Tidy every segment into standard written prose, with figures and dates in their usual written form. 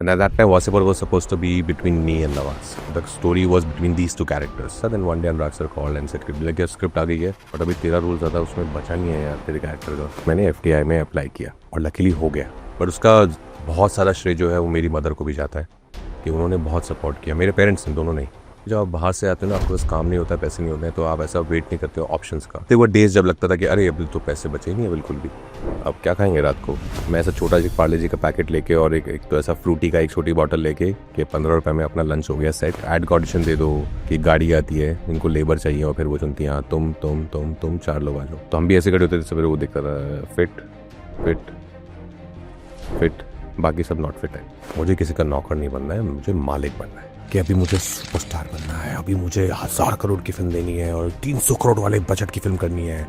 And at that time, Wasipur was supposed to be between me and Nawaz. The story was between these two characters. So then one day Anurag sir called and said, like, script आ गई है, but अभी तेरा role ज़्यादा उसमें बचा नहीं है यार तेरे कैरेक्टर का. मैंने FTI में अप्लाई किया और लकीली हो गया. बट उसका बहुत सारा श्रेय जो है वो मेरी मदर को भी जाता है कि उन्होंने बहुत सपोर्ट किया. मेरे पेरेंट्स ने दोनों नहीं. जब आप बाहर से आते हो ना, आपके पास काम नहीं होता, पैसे नहीं होते हैं, तो आप ऐसा वेट नहीं करते हो ऑप्शंस का. तो वो डेज जब लगता था कि अरे अभी तो पैसे बचे नहीं है बिल्कुल भी, अब क्या खाएंगे रात को. मैं ऐसा छोटा जी पार्ले जी का पैकेट लेके और एक तो ऐसा फ्रूटी का एक छोटी बॉटल लेके कि 15 रुपये में अपना लंच हो गया सेट. एड का ऑडिशन दे दो कि गाड़ी आती है, इनको लेबर चाहिए, और फिर वो चुनती हैं तुम 4 लोग आ जाओ. तो हम भी ऐसे खड़े होते थे. सवेरे वो देखता था फिट फिट फिट, बाकी सब नॉट फिट है. मुझे किसी का नौकर नहीं बनना है, मुझे मालिक बनना है. कि अभी मुझे सुपरस्टार बनना है, अभी मुझे 1000 करोड़ की फिल्म देनी है और 300 करोड़ वाले बजट की फिल्म करनी है.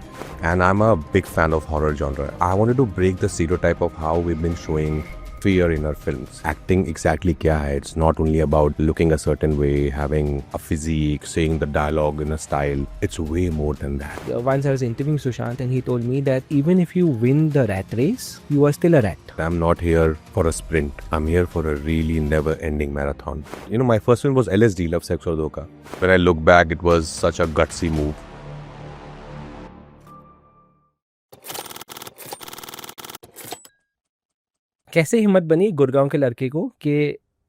And I am a big fan of horror genre. I wanted to break the stereotype of how we been showing fear in our films. Acting exactly क्या है? It's not only about looking a certain way, having a physique, saying the dialogue in a style. It's way more than that. Once I was interviewing Sushant and he told me that even if you win the rat race, you are still a rat. I'm not here for a sprint. I'm here for a really never-ending marathon. You know, my first film was LSD, Love, Sex और धोखा. When I look back, it was such a gutsy move. कैसे हिम्मत बनी गुड़गांव के लड़के को कि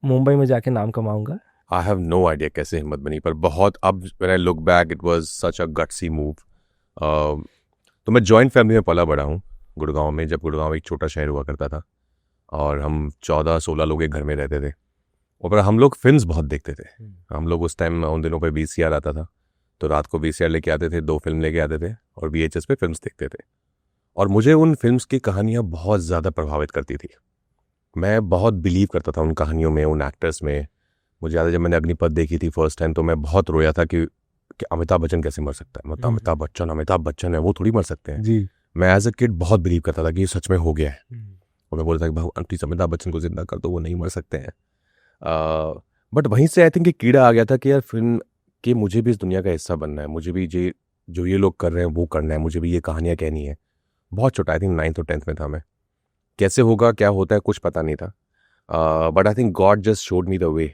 मुंबई में जाके नाम कमाऊंगा? I have no idea कैसे हिम्मत बनी, पर बहुत अब when I look back, it was such a gutsy move. तो मैं जॉइंट फैमिली में पला बड़ा हूँ गुड़गांव में, जब गुड़गांव एक छोटा शहर हुआ करता था और हम 14-16 लोग एक घर में रहते थे. और पर हम लोग फिल्म्स बहुत देखते थे. हम लोग उस टाइम उन दिनों पे VCR आता था, तो रात को VCR लेके आते थे, 2 फिल्म लेके आते थे और VHS पे फिल्म्स देखते थे. और मुझे उन फिल्म्स की कहानियाँ बहुत ज़्यादा प्रभावित करती थी. मैं बहुत बिलीव करता था उन कहानियों में, उन एक्टर्स में. मुझे याद है जब मैंने अग्निपथ देखी थी फर्स्ट टाइम, तो मैं बहुत रोया था कि अमिताभ बच्चन कैसे मर सकता है. मतलब अमिताभ बच्चन है, वो थोड़ी मर सकते हैं जी. मैं एज अ किड बहुत बिलीव करता था कि ये सच में हो गया है. और मैं बोलता था कि भगवान प्लीज अमिताभ बच्चन को जिंदा कर दो, वो नहीं मर सकते हैं. बट वहीं से आई थिंक कि कीड़ा आ गया था कि यार फिल्म कि मुझे भी इस दुनिया का हिस्सा बनना है, मुझे भी जो ये लोग कर रहे हैं वो करना है, मुझे भी ये कहानियाँ कहनी है. बहुत छोटा, आई थिंक 9th और 10th में था मैं. कैसे होगा क्या होता है कुछ पता नहीं था. But I think God just showed me the way.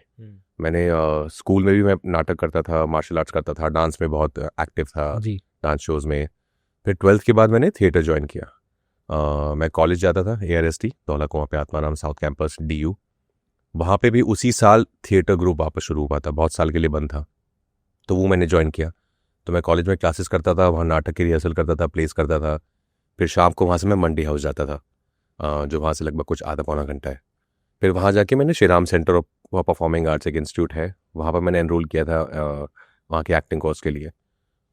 मैंने स्कूल में भी मैं नाटक करता था, मार्शल आर्ट्स करता था, डांस में बहुत एक्टिव था, डांस शोज़ में. फिर 12th के बाद मैंने थिएटर ज्वाइन किया. मैं कॉलेज जाता था ARST धौला कुआं पे, आत्माराम साउथ कैंपस DU. वहाँ पे भी उसी साल थिएटर ग्रुप वापस शुरू हुआ था, बहुत साल के लिए बंद था, तो वो मैंने ज्वाइन किया. तो मैं कॉलेज में क्लासेस करता था, वहाँ नाटक की रिहर्सल करता था, प्लेस करता था. फिर शाम को वहाँ से मैं मंडी हाउस जाता था, जो वहाँ से लगभग कुछ आधा पौना घंटा है. फिर वहाँ जाके मैंने Shri Ram centre of performing arts एक इंस्टीट्यूट है, वहाँ पर मैंने एनरोल किया था वहाँ के एक्टिंग कोर्स के लिए.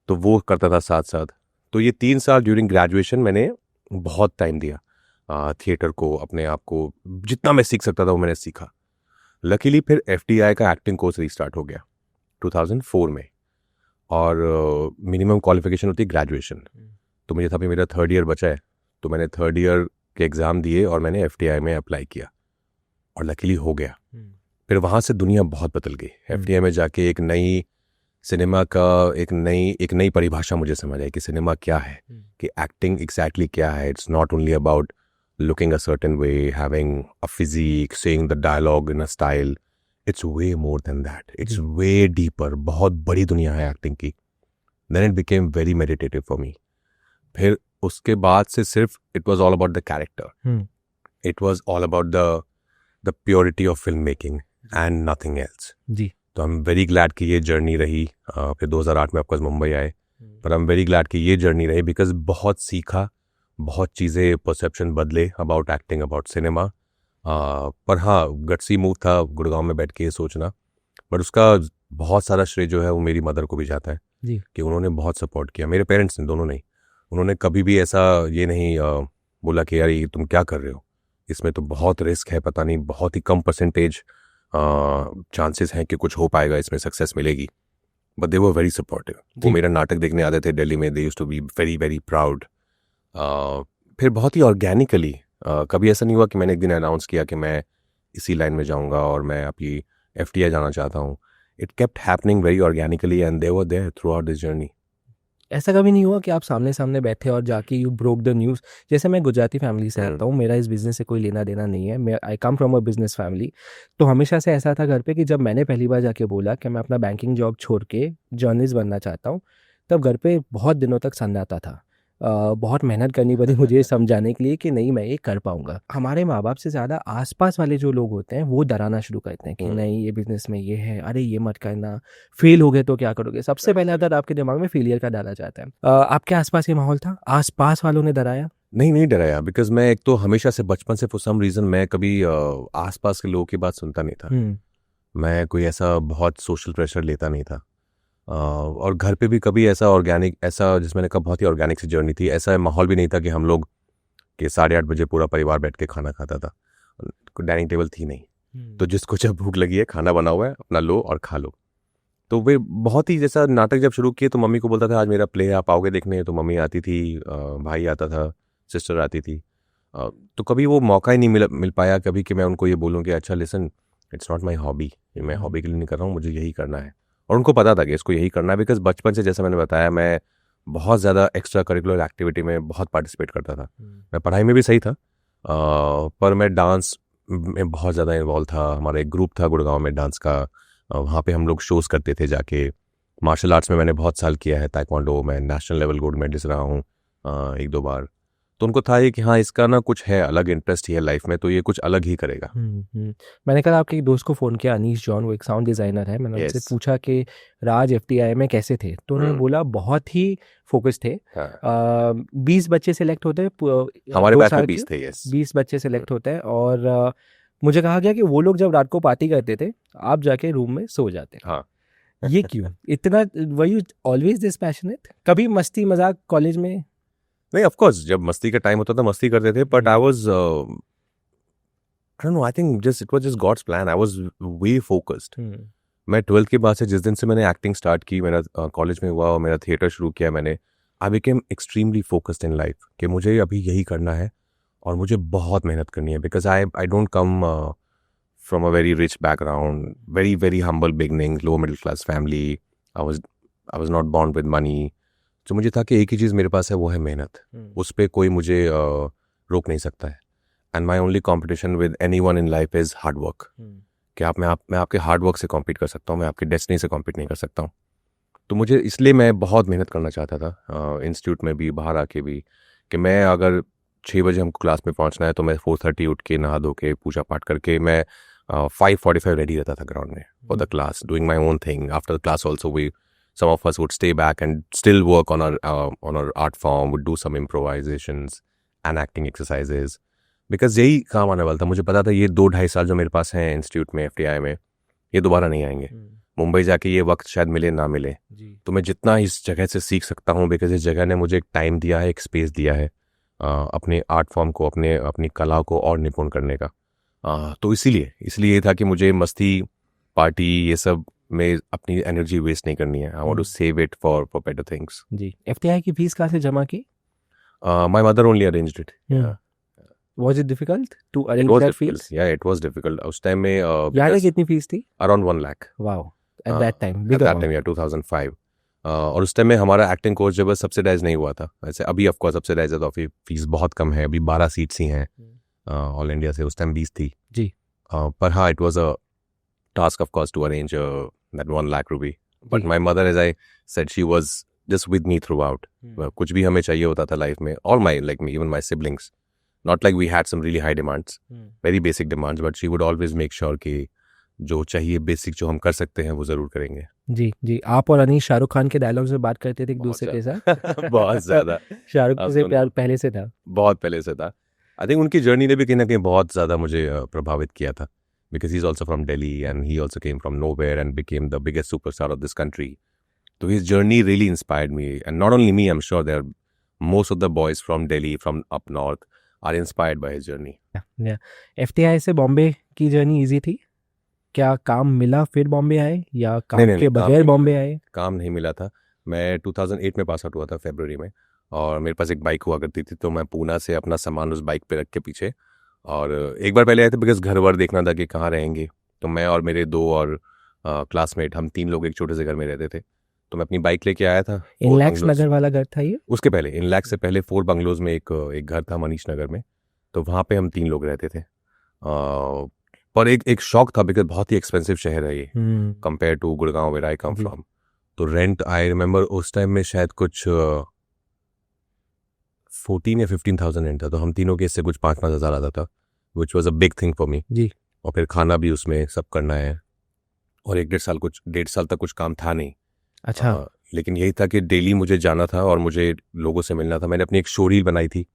तो वो करता था साथ साथ. तो ये 3 साल ड्यूरिंग ग्रेजुएशन मैंने बहुत टाइम दिया थिएटर को, अपने आप को जितना मैं सीख सकता था वो मैंने सीखा. लकीली फिर FTI का एक्टिंग कोर्स रीस्टार्ट हो गया 2004 में, और मिनिमम क्वालिफिकेशन होती है ग्रेजुएशन. तो मुझे तभी मेरा 3rd ईयर बचा है, तो मैंने 3rd ईयर के एग्ज़ाम दिए और मैंने FTI में अप्लाई किया और लकीली हो गया. फिर वहाँ से दुनिया बहुत बदल गई. FTI में जाके एक नई सिनेमा का एक नई परिभाषा मुझे समझ आई कि सिनेमा क्या है, कि एक्टिंग एग्जैक्टली क्या है. It's not only about looking a certain way, having a physique, saying the dialogue in a style. It's way more than that. It's way deeper. बहुत बड़ी दुनिया है एक्टिंग की. Then it became very meditative for me. फिर उसके बाद से सिर्फ it was all about the character. It was all about the purity of film making and nothing else जी. तो आई एम वेरी ग्लैड कि ये जर्नी रही. फिर 2008 में ऑफकोर्स मुंबई आए, पर आई एम वेरी ग्लैड कि ये जर्नी रही बिकॉज बहुत सीखा, बहुत चीज़ें, परसेप्शन बदले अबाउट एक्टिंग, अबाउट सिनेमा. पर हाँ, गट्सी मूव था गुड़गांव में बैठ के ये सोचना. बट उसका बहुत सारा श्रेय जो है वो मेरी मदर को भी जाता है जी. कि उन्होंने बहुत सपोर्ट किया. मेरे पेरेंट्स ने, दोनों नहीं. उन्होंने कभी भी ऐसा ये नहीं बोला कि यार ये तुम क्या कर रहे हो, इसमें तो बहुत रिस्क है, पता नहीं, बहुत ही कम परसेंटेज चांसेस हैं कि कुछ हो पाएगा, इसमें सक्सेस मिलेगी. But they were very supportive. वो मेरा नाटक देखने आते थे दिल्ली में. They used to be very very proud. फिर बहुत ही ऑर्गेनिकली, कभी ऐसा नहीं हुआ कि मैंने एक दिन अनाउंस किया कि मैं इसी लाइन में जाऊंगा और मैं अभी FTI जाना चाहता हूँ. It kept happening very organically and they were there throughout this journey. ऐसा कभी नहीं हुआ कि आप सामने सामने बैठे और जाके यू ब्रोक द न्यूज़? जैसे मैं गुजराती फैमिली से आता हूँ, मेरा इस बिज़नेस से कोई लेना देना नहीं है, मैं I come from a business family. तो हमेशा से ऐसा था घर पे कि जब मैंने पहली बार जाके बोला कि मैं अपना बैंकिंग जॉब छोड़ के जर्नलिस्ट बनना चाहता हूँ, तब घर पे बहुत दिनों तक सन्नाटा था। बहुत मेहनत करनी पड़ी मुझे ये समझाने के लिए कि नहीं मैं ये कर पाऊँगा। हमारे माँ-बाप से ज़्यादा आस-पास वाले जो लोग होते हैं वो डराना शुरू करते हैं कि नहीं ये बिज़नेस में ये है, अरे ये मत करना, फेल हो गए तो क्या करोगे? सबसे पहले डर आपके दिमाग में फेलियर का डाला जाता है। आपके आस-पास ये माहौल था? आस-पास वालों ने डराया? नहीं डराया, बिकॉज़ मैं एक तो हमेशा से बचपन से फॉर सम रीज़न मैं कभी आस-पास के लोगों की बात सुनता नहीं था। हुँ, मैं कोई ऐसा बहुत सोशल प्रेशर लेता नहीं था। और घर पे भी कभी ऐसा ऑर्गेनिक, ऐसा जिस मैंने कहा बहुत ही ऑर्गेनिक सी जर्नी थी, ऐसा माहौल भी नहीं था कि हम लोग कि 8:30 बजे पूरा परिवार बैठ के खाना खाता था। कोई डाइनिंग टेबल थी नहीं। तो जिसको जब भूख लगी है, खाना बना हुआ है, अपना लो और खा लो। तो वे बहुत ही जैसा नाटक जब शुरू किए तो मम्मी को बोलता था आज मेरा प्ले है, आप आओगे देखने? तो मम्मी आती थी, भाई आता था, सिस्टर आती थी। तो कभी वो मौका ही नहीं मिल पाया कभी कि मैं उनको ये बोलूँ कि अच्छा listen, it's not my hobby, ये मैं हॉबी के लिए नहीं कर रहा हूँ, मुझे यही करना है। और उनको पता था कि इसको यही करना है, बिकॉज़ बचपन से जैसा मैंने बताया मैं बहुत ज़्यादा एक्स्ट्रा करिकुलर एक्टिविटी में बहुत पार्टिसिपेट करता था। मैं पढ़ाई में भी सही था, पर मैं डांस में बहुत ज़्यादा इन्वॉल्व था। हमारा एक ग्रुप था गुड़गांव में डांस का, वहाँ पे हम लोग शोज़ करते थे जाके। मार्शल आर्ट्स में मैंने बहुत साल किया है, ताइक्वांडो में नेशनल लेवल गोल्ड मेडलिस्ट रहा हूँ 1-2 बार। तो उनको था ये कि हाँ, इसका ना कुछ है, अलग इंटरेस्ट ही है लाइफ में, तो ये कुछ अलग ही करेगा। मैंने कल आपके एक दोस्त को फ़ोन किया, अनीश जॉन, वो एक साउंड डिज़ाइनर है। मैंने उनसे यस। पूछा कि राज एफटीआई में कैसे थे? तो उन्होंने बोला बहुत ही फ़ोकस थे। हाँ, 20 बच्चे सेलेक्ट होते हैं हमारे 2 बैच में साल के, 20 थे, यस। 20 बच्चे सेलेक्ट होते हैं और मुझे कहा गया कि वो लोग जब रात को पार्टी करते थे, आप जाके रूम में सो जाते। हाँ। ये क्यों? इतना were you always this passionate? कभी मस्ती मज़ाक कॉलेज में? नहीं, ऑफ कोर्स जब मस्ती का टाइम होता था मस्ती करते थे, but I was I don't know, I think just it was just God's plan, I was way focused. मैं 12th के बाद से जिस दिन से मैंने एक्टिंग स्टार्ट की, मेरा कॉलेज में हुआ और मेरा थिएटर शुरू किया मैंने, I became extremely focused in life कि मुझे अभी यही करना है और मुझे बहुत मेहनत करनी है, because I don't come from a very rich background, very humble beginnings, low middle class family. I was not born with money. तो मुझे था कि एक ही चीज़ मेरे पास है, वो है मेहनत। उस पे कोई मुझे रोक नहीं सकता है। And my only competition with anyone in life is hard work. कि मैं आपके हार्ड वर्क से कॉम्पीट कर सकता हूँ, मैं आपकी डेस्टिनी से कॉम्पीट नहीं कर सकता हूँ। तो मुझे इसलिए मैं बहुत मेहनत करना चाहता था, इंस्टीट्यूट में भी, बाहर आके भी, कि मैं अगर 6 बजे हमको क्लास में पहुँचना है तो मैं 4:30 उठ के नहा धो के पूजा पाठ करके मैं 5:45 रेडी रहता था ग्राउंड में for the class, doing my own thing. After the class also we some of us would stay back and still work on our art form, would do some improvisations and acting exercises, because यही काम आने वाला था। मुझे पता था ये 2-2.5 साल जो मेरे पास हैं इंस्टीट्यूट में, एफटीआई में, ये दोबारा नहीं आएंगे। मुंबई जाके ये वक्त शायद मिले ना मिले, तो मैं जितना इस जगह से सीख सकता हूँ, बिकॉज इस जगह ने मुझे एक टाइम दिया है, एक स्पेस दिया है अपने आर्ट फॉर्म को, अपनी कला को और निपुण करने का। तो इसीलिए ये था कि मुझे मस्ती, पार्टी, ये सब में अपनी एनर्जी वेस्ट नहीं करनी है। I want to save it for better things. जी, एफटीआई की फीस कहाँ से जमा की? My mother only arranged it. Was it difficult to it arrange was that difficult, fees? या इट वाज डिफिकल्ट उस टाइम में। याद है कितनी फीस थी? Around 1 lakh wow, at that time at big that amount. Time, या 2005। और उस टाइम में हमारा एक्टिंग कोर्स जब सब्सिडाइज नहीं हुआ था, वैसे अभी ऑफ कोर्स सब्सिडाइज है तो फीस बहुत कम है, अभी 12 सीट्स ही हैं ऑल इंडिया से, उस टाइम 20 थी जी। पर हाँ, it was a task of course to arrange that 1 lakh rupee, but my mother, as I said, she was just with me throughout. कुछ भी हमें चाहिए होता था लाइफ में, all my, like me, even my siblings, not like we had some really high demands, very basic demands, but she would always make sure कि जो चाहिए बेसिक जो हम कर सकते हैं वो ज़रूर करेंगे। जी जी, आप और अनीश शाहरुख खान के डायलॉग से बात करते थे एक दूसरे के साथ? बहुत ज़्यादा। शाहरुख से प्यार पहले से था? बहुत पहले से था। आई थिंक उनकी जर्नी ने भी कहीं ना कहीं बहुत ज़्यादा मुझे प्रभावित किया था, because he's also from Delhi and he also came from nowhere and became the biggest superstar of this country. So his journey really inspired me, and not only me, I'm sure there are most of the boys from Delhi, from up north, are inspired by his journey. FTI से बॉम्बे की journey easy थी? क्या काम मिला फिर बॉम्बे आए, या काम नहीं, के बगैर बॉम्बे आए? काम नहीं मिला था। मैं 2008 में पास आउट हुआ था फरवरी में, और मेरे पास एक बाइक हुआ करती थी, तो मैं पूना से अपना सामान उस बाइक पे रख के पीछे, और एक बार पहले आए थे बिकॉज घर वर देखना था कि कहाँ रहेंगे। तो मैं और मेरे 2 और क्लासमेट, हम 3 लोग एक छोटे से घर में रहते थे। तो मैं अपनी बाइक लेके आया था इनलैक्स बंगलोज। नगर वाला घर था ये? उसके पहले इनलैक्स से पहले 4 बंगलोज में एक घर था मनीष नगर में, तो वहाँ पे हम 3 लोग रहते थे। पर एक शौक था बिकॉज बहुत ही एक्सपेंसिव शहर है ये compare to Gurgaon where I come जी। फ्रॉम। तो रेंट आई रिमेंबर उस टाइम में शायद कुछ 14 या 15,000 रेंट था, तो हम तीनों के इससे कुछ 5-5 हज़ार आता था, which was a big thing for me. जी। और फिर खाना भी उसमें सब करना है, और 1-1.5 साल तक कुछ काम था नहीं। अच्छा। लेकिन यही था कि डेली मुझे जाना था और मुझे लोगों से मिलना था। मैंने अपनी एक शो रील बनाई थी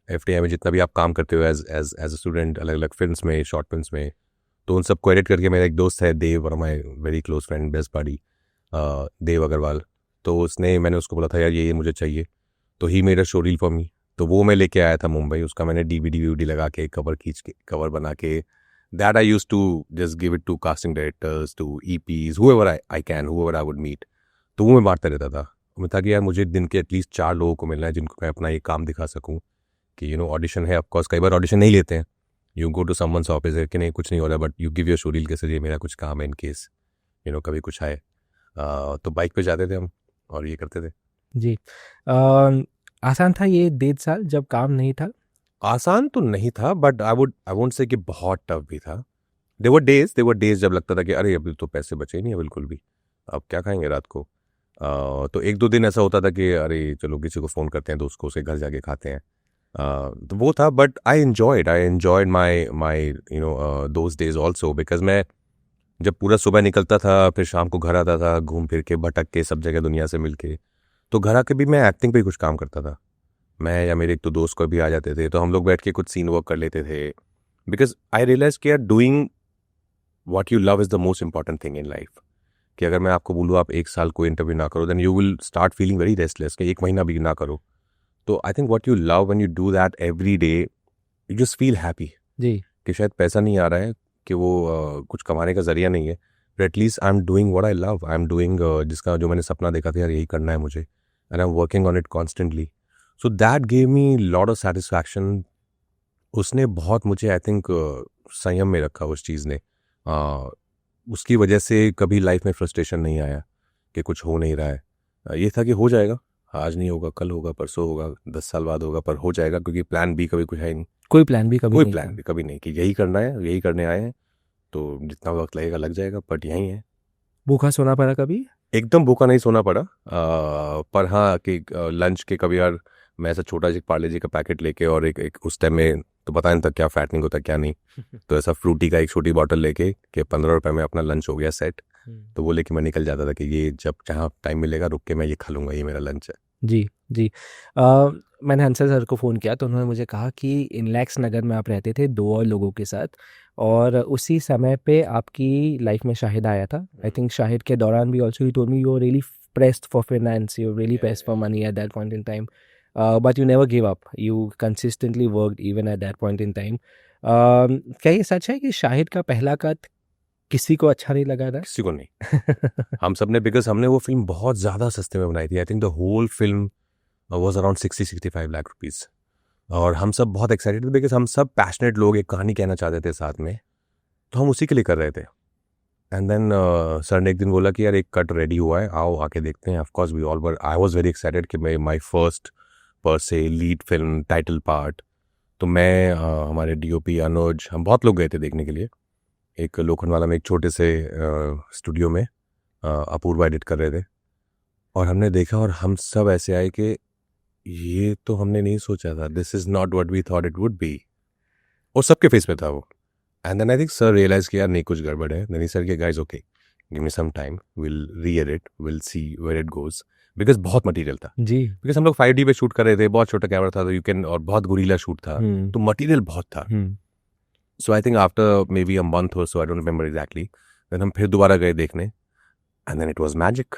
FTI में, जितना भी आप काम करते हो एज अ स्टूडेंट अलग अलग फिल्म्स में, शॉर्ट फिल्म्स में, तो उन सबको एडिट करके मेरा एक दोस्त है देव, और my very close friend best buddy Dev Agarwal, तो मैंने उसको बोला था यार ये मुझे चाहिए, तो he made a show reel for me. तो वो मैं लेके आया था मुंबई, उसका मैंने DVD लगा के कवर खींच के कवर बना के, that I use to just give it to casting directors, to EPs, whoever I would meet। तो वो मैं बांटता रहता था। मैं था कि यार मुझे दिन के एटलीस्ट 4 लोगों को मिलना है जिनको मैं अपना ये काम दिखा सकूं कि ऑडिशन है। ऑफकोर्स कई बार ऑडिशन नहीं लेते हैं, you go to someone's office कि नहीं कुछ नहीं हो रहा, but you give your show reel के जरिए मेरा कुछ काम है इन केस कभी कुछ आए। तो बाइक पे जाते थे हम और ये करते थे। जी। आसान था ये 1.5 साल जब काम नहीं था? आसान तो नहीं था, बट आई वोंट से कि बहुत टफ भी था। देवर डेज जब लगता था कि अरे अभी तो पैसे बचे ही नहीं है बिल्कुल भी, अब क्या खाएंगे रात को। तो 1-2 दिन ऐसा होता था कि अरे चलो किसी को फ़ोन करते हैं, दोस्त को, उसके घर जाके खाते हैं। तो वो था, but I enjoyed my those days also, because मैं जब पूरा सुबह निकलता था फिर शाम को घर आता था, घूम फिर के भटक के सब जगह दुनिया से मिल के, तो घर आके भी मैं एक्टिंग पे ही कुछ काम करता था। मैं या मेरे एक तो दोस्त को भी आ जाते थे, तो हम लोग बैठ के कुछ सीन वर्क कर लेते थे, बिकॉज आई रियलाइज कि यार doing what you love is the most important thing in life. कि अगर मैं आपको बोलूँ आप 1 साल कोई इंटरव्यू ना करो, then you will start feeling very restless कि 1 महीना भी ना करो। तो I think what you love when you do that every day, you just feel happy. जी। कि शायद पैसा नहीं आ रहा है, कि वो कुछ कमाने का जरिया नहीं है, but at least I am doing what I love, I am doing जिसका जो मैंने सपना देखा था यार यही करना है मुझे, and I am working on it constantly. So that gave me lot of satisfaction. उसने बहुत मुझे आई थिंक संयम में रखा उस चीज़ ने। उसकी वजह से कभी लाइफ में फ्रस्ट्रेशन नहीं आया कि कुछ हो नहीं रहा है। ये था कि हो जाएगा, आज नहीं होगा, कल होगा, परसों होगा, 10 साल बाद होगा, पर हो जाएगा, क्योंकि प्लान बी कभी कुछ है ही नहीं। कोई प्लान भी कभी कोई नहीं प्लान था। भी कभी नहीं कि यही करना है, यही करने आए हैं, तो जितना वक्त लगेगा लग जाएगा, बट यही है। भूखा सोना पड़ा कभी? एकदम भूखा नहीं सोना पड़ा, पर हाँ कि लंच के कभी यार मैं ऐसा छोटा सा पार्ले जी का पैकेट लेके, और एक उस टाइम में तो पता नहीं था क्या फैटनिंग होता क्या नहीं, तो ऐसा फ्रूटी का एक छोटी बॉटल लेके कि 15 रुपए में अपना लंच हो गया सेट। तो वो लेके मैं निकल जाता था कि ये जब जहाँ टाइम मिलेगा रुक के मैं ये खा लूँगा, ये मेरा लंच है। जी, जी। मैंने हंसल सर को फ़ोन किया तो उन्होंने मुझे कहा कि इनलैक्स नगर में आप रहते थे 2 और लोगों के साथ, और उसी समय पे आपकी लाइफ़ में शाहिद आया था। आई थिंक शाहिद के दौरान भी also he told me you were really pressed for finance, you were really pressed for money at that point in time, but you never give up, you consistently worked even at that point in time. क्या ये सच है कि शाहिद का पहला cut किसी को अच्छा नहीं लगा था? किसी को नहीं। हम सब ने, बिकॉज हमने वो फिल्म बहुत ज़्यादा सस्ते में बनाई थी। I think the whole film was around 60-65 lakh rupees, और हम सब बहुत एक्साइटेड थे बिकॉज हम सब पैशनेट लोग एक कहानी कहना चाहते थे साथ में, तो हम उसी के लिए कर रहे थे। एंड देन सर ने एक दिन बोला कि यार एक कट रेडी हुआ है, आओ आके देखते हैं। Of course we all were, I was very excited कि माई फर्स्ट पर से लीड फिल्म, टाइटल पार्ट। तो मैं हमारे DOP अनुज, हम बहुत लोग गए थे देखने के लिए। एक लोखंडवाला में एक छोटे से स्टूडियो में अपूर्वा एडिट कर रहे थे, और हमने देखा और हम सब ऐसे आए कि ये तो हमने नहीं सोचा था, this is not what we thought it would be, और सबके फेस पे था वो। And then I think sir realize किया नहीं कुछ गड़बड़ है। नहीं सर के guys okay, give me some time, will re-edit, will see where it goes, because बहुत मटेरियल था। जी। बिकॉज हम लोग 5D पे शूट कर रहे थे, बहुत छोटा कैमरा था, तो यू कैन, और बहुत गुरीला शूट था, तो मटेरियल बहुत था। So I think after maybe a month or so, I don't remember exactly, देन हम फिर दोबारा गए देखने, and then it was magic,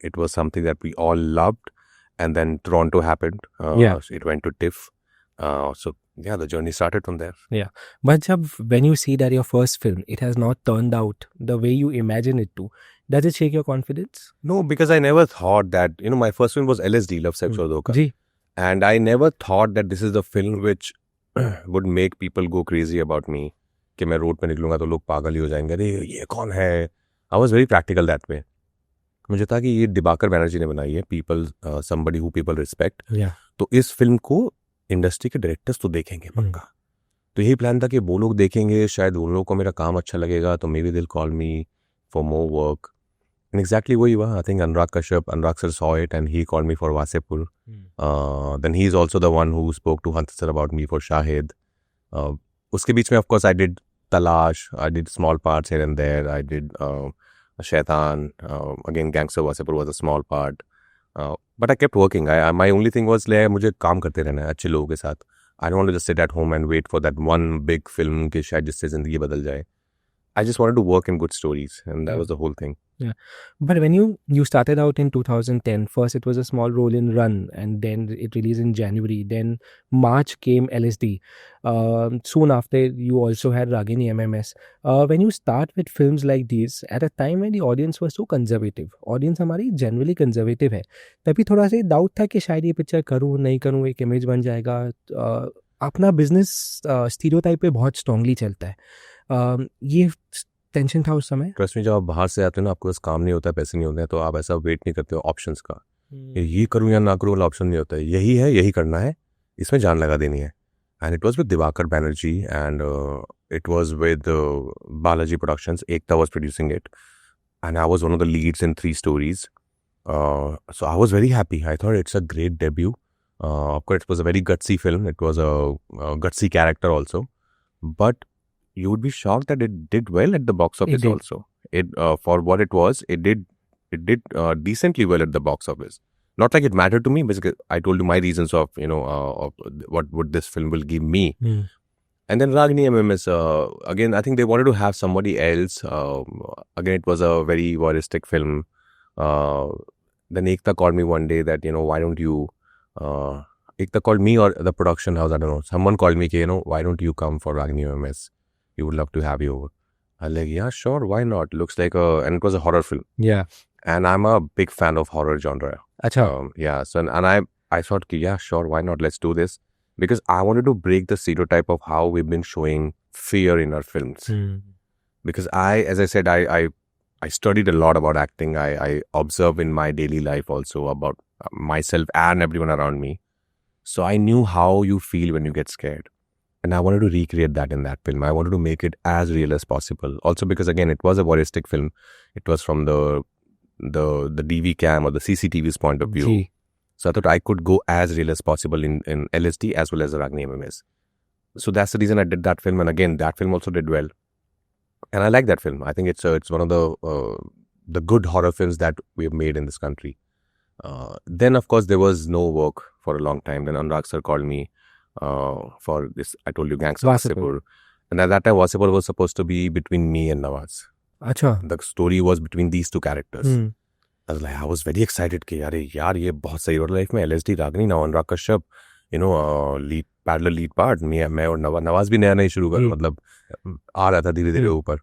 it was something that we all loved. And then Toronto happened. Yeah. So it went to TIFF. So yeah, the journey started from there. Yeah. But when you see that your first film, it has not turned out the way you imagine it to, does it shake your confidence? No, because I never thought that, my first film was LSD, Love, Sex or Dhoka. जी. And I never thought that this is the film which would make people go crazy about me. कि मैं road पे निकलूंगा तो लोग पागल ही हो जाएंगे, अरे ये कौन है? I was very practical that way. मुझे था कि ये दिबाकर बैनर्जी ने बनाई है, people somebody who people respect, या तो इस फिल्म को इंडस्ट्री के डायरेक्टर्स तो देखेंगे पक्का। तो यही प्लान था कि वो लोग देखेंगे, शायद उन लोगों को मेरा काम अच्छा लगेगा, तो maybe they'll call me for more work. And exactly वही हुआ। I think Anurag sir saw it and he called me for Wasseypur. Then he is also the one who spoke to Hans sir about me for Shahid. उसके बीच में of course I did Talaash, I did small parts here and there, I did Shaitan, again gangster Wasseypur was a small part, but I kept working. My only thing was ले मुझे काम करते रहना है अच्छे लोगों के साथ। I don't want to just sit at home and wait for that one big film कि शायद जिससे ज़िंदगी बदल जाए। I just wanted to work in good stories, and that was the whole thing. Yeah. But when you started out in 2010, first it was a small role in Run, and then it released in January. Then March came LSD. Soon after, you also had Ragini MMS. When you start with films like these, at a time when the audience was so conservative, audience हमारी generally conservative है, तभी थोड़ा सा doubt था कि शायद ये picture करूँ नहीं करूँ, एक इमेज बन जाएगा। अपना बिजनेस स्टीरियोटाइप पे बहुत स्ट्रांगली चलता है। ये टेंशन था उस समय। ट्रस्ट में जब आप बाहर से आते हो ना, आपको बस काम नहीं होता है, पैसे नहीं होते हैं, तो आप ऐसा वेट नहीं करते हो ऑप्शंस का, ये करूँ या ना करूँ वाला ऑप्शन नहीं होता है। यही है, यही करना है, इसमें जान लगा देनी है। And it was with Diwakar Banerjee and it was with Balaji productions. Ekta was producing it and I was one of the leads in 3 stories. So I was very happy. I thought it's a great debut. Of course, it was a very gutsy film. It was a gutsy character also. But you would be shocked that it did well at the box office also. It for what it was, it did decently well at the box office. Not like it mattered to me, because I told you my reasons of of what would this film will give me. And then Ragini MMS, again, I think they wanted to have somebody else. Again, it was a very voyeuristic film. Then Ekta called me one day that, why don't you, Ekta called me or the production house, I don't know. Someone called me, why don't you come for Ragini MMS? We would love to have you over. I was like, yeah, sure, why not? Looks like and it was a horror film. Yeah. And I'm a big fan of horror genre. Acha. Yeah, so and I thought, yeah, sure, why not? Let's do this. Because I wanted to break the stereotype of how we've been showing fear in our films. Because as I said, I studied a lot about acting. I observe in my daily life also about myself and everyone around me. So I knew how you feel when you get scared. And I wanted to recreate that in that film. I wanted to make it as real as possible. Also because, again, it was a voyeuristic film. It was from the DV cam or the CCTV's point of view. Gee. So I thought I could go as real as possible in LSD as well as Ragini MMS. So that's the reason I did that film. And again, that film also did well. And I like that film. I think it's one of the good horror films that we've made in this country. Then, of course, there was no work for a long time. Then Anurag sir called me for this, I told you, Gangster Wasipur. And at that time, Wasipur was supposed to be between me and Nawaz. Acha. The story was between these 2 characters. I was very excited कि यार ये बहुत सही हो रहा है life में। LSD, Ragini, now Anurag Kashyap, lead parallel lead part, मैं और नवाज भी नया शुरू कर, मतलब आ रहा था धीरे धीरे ऊपर।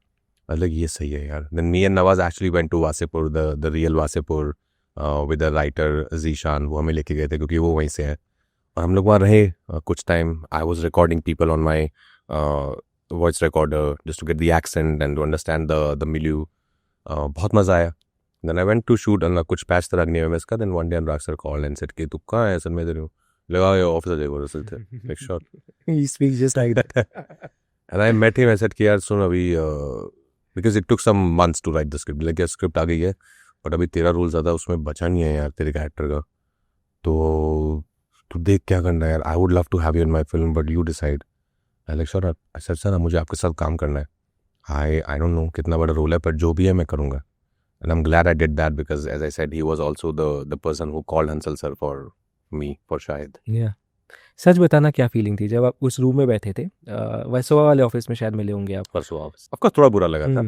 मतलब ये सही है यार। Then me and Nawaz actually went to Wasipur, the real Wasipur, with the writer Zishan. वो हमें लेके गए थे क्योंकि वो वहीं से है, और हम लोग वहाँ रहे कुछ time. I was recording people on my voice recorder just to get the accent and to understand the milieu. बहुत मज़ा आया। Then I went to shoot and कुछ पैच था Ragini MMS का। Then one day Anurag sir called and said कि तू कहाँ है? सर मैं इधर हूँ। लगा ये ऑफिस देखो रसल थे, like sure. He speaks just like that. And I met him. I said कि यार सुन अभी because it took some months to write the script. like script आ गई है बट अभी तेरा रोल ज़्यादा उसमें बचा नहीं है यार तेरे कैरेक्टर का, तो तू देख क्या करना है यार। I would love to have you in my film but you decide. I like sure. I said sir मुझे आपके साथ काम करना है। I don't know कितना बड़ा रोल है, पर जो भी है मैं करूँगा। And I'm glad I did that because, as I said, he was also the person who called Hansal sir for me for Shahid. Yeah. सच बताना क्या फीलिंग थी जब आप उस रूम में बैठे थे? वैसवा वाले ऑफिस में शायद मिले होंगे आप। परसों ऑफिस ऑफ कोर्स थोड़ा बुरा लगा था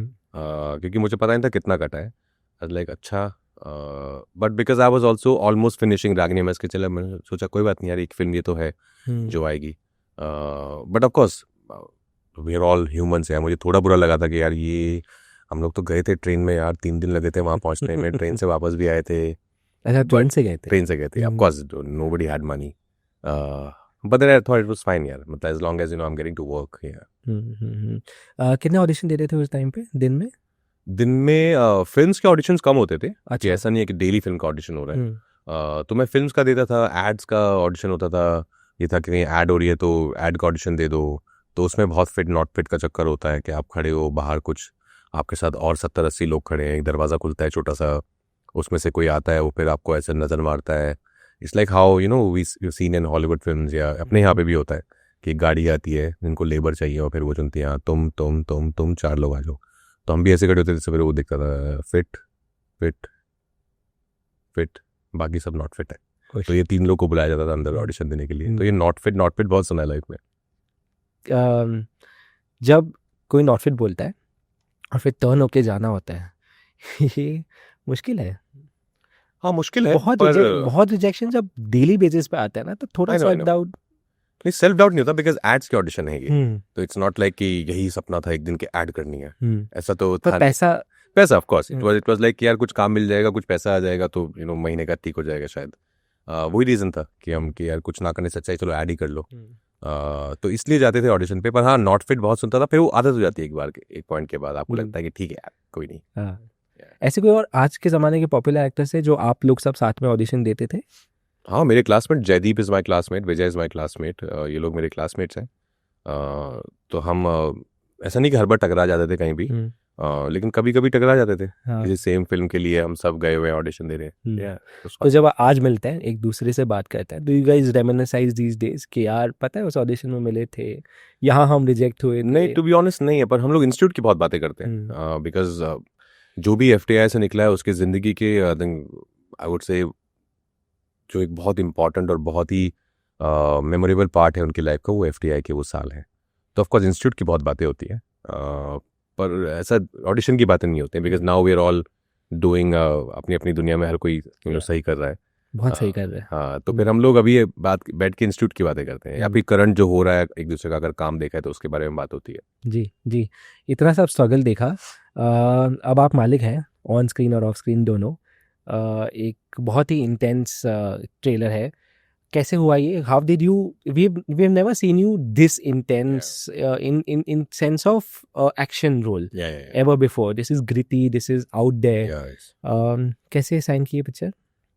क्योंकि मुझे पता नहीं था कितना कटा है। लाइक अच्छा, but because I was also almost finishing Ragini MMS के, चला मैंने सोचा कोई बात नहीं यार, एक फिल्म ये तो है जो आएगी। But of course we are all humans है। मुझे थोड़ा बुरा लगा था कि यार ये हम लोग तो गए थे ट्रेन में यार, 3 दिन लगे थे वहाँ पहुँचने में, ट्रेन से वापस भी आए थे। अच्छा, ट्रेन से गए थे? ट्रेन से गए थे। Of course nobody had money, but then I thought it was fine यार, मतलब as long as I am getting to work here. कितने ऑडिशन दे रहे थे उस टाइम पे दिन में? दिन में फिल्म्स के ऑडिशंस कम होते थे कि अच्छा। ऐसा नहीं है कि डेली फिल्म का ऑडिशन हो रहा है। हम्म। तो मैं फिल्म्स का देता था, एड्स का ऑडिशन होता था। ये था कि कहीं ऐड हो रही है तो ऐड का ऑडिशन दे दो। तो उसमें बहुत फिट नॉट फिट का चक्कर होता है कि आप खड़े हो बाहर, कुछ आपके साथ और 70-80 लोग खड़े हैं, एक दरवाज़ा खुलता है छोटा सा, उसमें से कोई आता है, वो फिर आपको ऐसे नज़र मारता है। It's like how we seen in Hollywood films, या अपने यहाँ पे भी होता है कि एक गाड़ी आती है जिनको लेबर चाहिए और फिर वो चुनती है, हाँ, तुम 4 लोग आ जाओ। तो हम भी ऐसे खड़े होते थे, फिर वो दिखता था फिट फिट फिट, बाकी सब नॉट फिट है। खुश। तो ये 3 लोग को बुलाया जाता था अंदर ऑडिशन देने के लिए। तो ये नॉट फिट बहुत सुना है लाइफ में। अम, जब कोई नॉट फिट बोलता है और फिर टर्न होके जाना होता है ये मुश्किल है। हाँ, मुश्किल है बहुत पर बहुत रिजेक्शन जब डेली बेसिस पे आता है ना, तो थोड़ा I know, I self know. Doubt. नहीं, सेल्फ डाउट नहीं होता बिकॉज एड्स के ऑडिशन है ये। तो इट्स नॉट लाइक कि यही सपना था एक दिन के ऐड करनी है, ऐसा तो पर था। पैसा of course it was like कि यार कुछ काम मिल जाएगा, कुछ पैसा आ जाएगा तो महीने का ठीक हो जाएगा शायद। वही रीज़न था कि यार कुछ ना करने से अच्छा है चलो ऐड ही कर लो। तो इसलिए जाते थे ऑडिशन पे। पर हाँ, नॉट फिट बहुत सुनता था, फिर वो आदत हो जाती है एक पॉइंट के बाद, आपको लगता है कि ठीक है यार कोई नहीं। हाँ। ऐसे कोई और आज के ज़माने के पॉपुलर एक्टर्स है जो आप लोग सब साथ में ऑडिशन देते थे? हाँ, मेरे classmate Jaydeep is my classmate, Vijay is my classmate, ये लोग मेरे क्लासमेट्स हैं। तो हम ऐसा नहीं कि हर बार टकरा जाते थे कहीं भी, लेकिन कभी कभी टकरा जाते थे। हाँ। किसी सेम फिल्म के लिए हम सब गए हुए ऑडिशन दे रहे हैं। Yeah, तो जब आज मिलते हैं, एक दूसरे से बात करते हैं, do you guys reminisce these days कि यार पता है उस ऑडिशन में मिले थे, यहाँ हम रिजेक्ट हुए थे? नहीं, टू बी ऑनेस्ट नहीं है, पर हम लोग इंस्टीट्यूट की बहुत बातें करते हैं बिकॉज जो भी FTI से निकला है उसके ज़िंदगी के आई वुड से जो एक बहुत इंपॉर्टेंट और बहुत ही मेमोरेबल पार्ट है उनकी लाइफ का, वो FTI के वो साल है। तो ऑफकोर्स इंस्टीट्यूट की बहुत बातें होती हैं, पर ऐसा ऑडिशन की बातें नहीं होती हैं because now we are all doing अपनी अपनी दुनिया में, हर कोई सही कर रहा है। बहुत सही कर रहे हैं। हाँ, तो फिर हम लोग अभी ये बात बैठ के इंस्टीट्यूट की बातें करते हैं, या फिर करंट जो हो रहा है एक दूसरे का अगर काम देखा है तो उसके बारे में बात होती है। जी जी। इतना सब स्ट्रगल देखा, अब आप मालिक हैं ऑन स्क्रीन और ऑफ स्क्रीन दोनों। एक बहुत ही इंटेंस ट्रेलर है, कैसे हुआ ये? How did you, we have never seen you this intense in sense of action role ever before. This is gritty, this is out there. कैसे साइन की ये पिक्चर?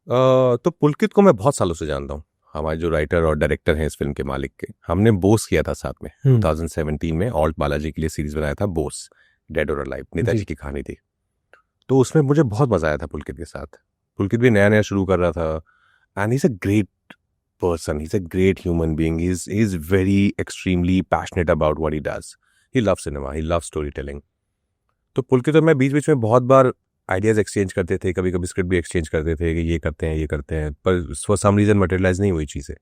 तो पुलकित को मैं बहुत सालों से जानता हूँ, हमारे जो राइटर और डायरेक्टर हैं इस फिल्म के मालिक के। हमने बोस किया था साथ में 2017 में, ऑल्ट बालाजी के लिए सीरीज बनाया था बोस, डेड और अलाइव, नेताजी की कहानी थी। तो उसमें मुझे बहुत मजा आया था पुलकित के साथ। पुलकित भी नया नया शुरू कर रहा था, and he is a great person, he's a great human being, he's very extremely passionate about what he does, he loves cinema, he loves storytelling। तो पुलकित और मैं बीच बीच में बहुत बार आइडियाज एक्सचेंज करते थे, कभी कभी स्क्रिप्ट भी एक्सचेंज करते थे कि ये करते हैं, पर फॉर सम रीजन मटेरियलाइज नहीं हुई चीज़ें।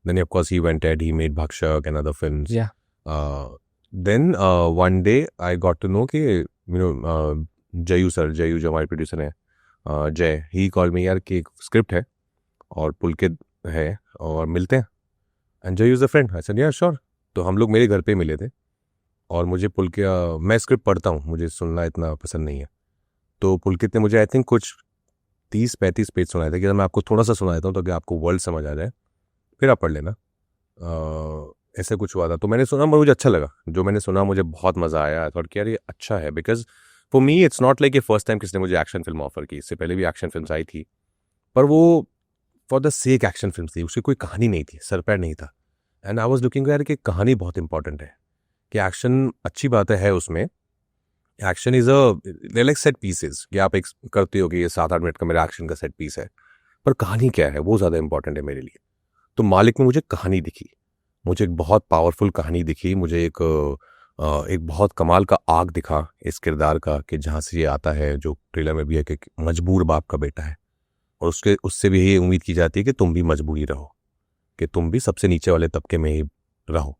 Then of course he went ahead, he made Bhakshak and other films. Then one day I got to know कि जयू जो हमारे प्रोड्यूसर हैं, जय, ही कॉल मी यार कि एक स्क्रिप्ट है और पुलकित है और मिलते हैं, एंड जय is a friend. I said या श्योर। तो हम लोग मेरे घर पे मिले थे, और मुझे पुलकित, मैं स्क्रिप्ट पढ़ता हूँ, मुझे सुनना इतना पसंद नहीं है। तो पुलकित ने मुझे आई थिंक कुछ 30-35 पेज सुनाए थे कि मैं आपको थोड़ा सा सुना देता हूँ तो कि आपको वर्ल्ड समझ आ जाए, फिर आप पढ़ लेना। ऐसे कुछ हुआ था, तो मैंने सुना, मुझे अच्छा लगा जो मैंने सुना, मुझे बहुत मज़ा आया। आई थॉट कि यार ये अच्छा है, because for me it's not like ये फर्स्ट टाइम किसी ने मुझे एक्शन फिल्म ऑफर की। इससे पहले भी एक्शन फिल्म आई थी, पर वो for the sake action film थी, उसकी कोई कहानी नहीं थी, सरपैर नहीं था। एंड आई वॉज लुकिंग यार कि कहानी बहुत इंपॉर्टेंट है, कि एक्शन अच्छी बात है उसमें, action is a like set pieces, कि आप एक करते हो कि ये 7-8 मिनट का मेरा एक्शन का सेट पीस है, पर कहानी क्या है वो ज़्यादा इंपॉर्टेंट है मेरे लिए। तो मालिक में मुझे कहानी दिखी, मुझे एक बहुत पावरफुल कहानी दिखी, मुझे एक बहुत कमाल का आग दिखा इस किरदार का, कि जहाँ से ये आता है, जो ट्रेलर में भी है कि मजबूर बाप का बेटा है, और उससे भी यही उम्मीद की जाती है कि तुम भी मजबूरी रहो, कि तुम भी सबसे नीचे वाले तबके में ही रहो,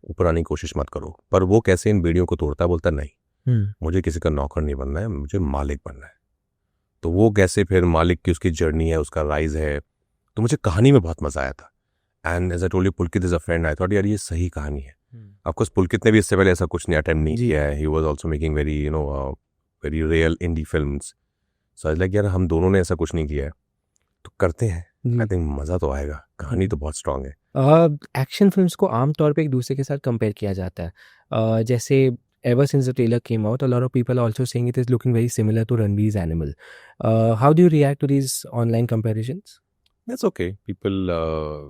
ऊपर आने की कोशिश मत करो। पर वो कैसे इन बेड़ियों को तोड़ता है, बोलता नहीं, मुझे किसी का नौकर नहीं बनना है, मुझे मालिक बनना है। तो वो कैसे फिर मालिक की उसकी जर्नी है, उसका राइज है, तो मुझे कहानी में बहुत मजा आया था। And as I told you, Pulkit is a friend, I thought यार ये सही कहानी है। ऑफकोर्स पुलकित ने भी इससे पहले ऐसा कुछ नहीं अटेम्प्ट नहीं किया है, he was also making very very real indie films. So I like यार हम दोनों ने ऐसा कुछ नहीं किया है, तो करते हैं, आई थिंक मज़ा तो आएगा, कहानी तो बहुत स्ट्रांग है। एक्शन फिल्म्स को आमतौर पे एक दूसरे के साथ कंपेयर किया जाता है, जैसे ever since the trailer came out, a lot of people are also saying it is looking very similar to Ranveer's Animal. How do you react to these online comparisons? That's okay. People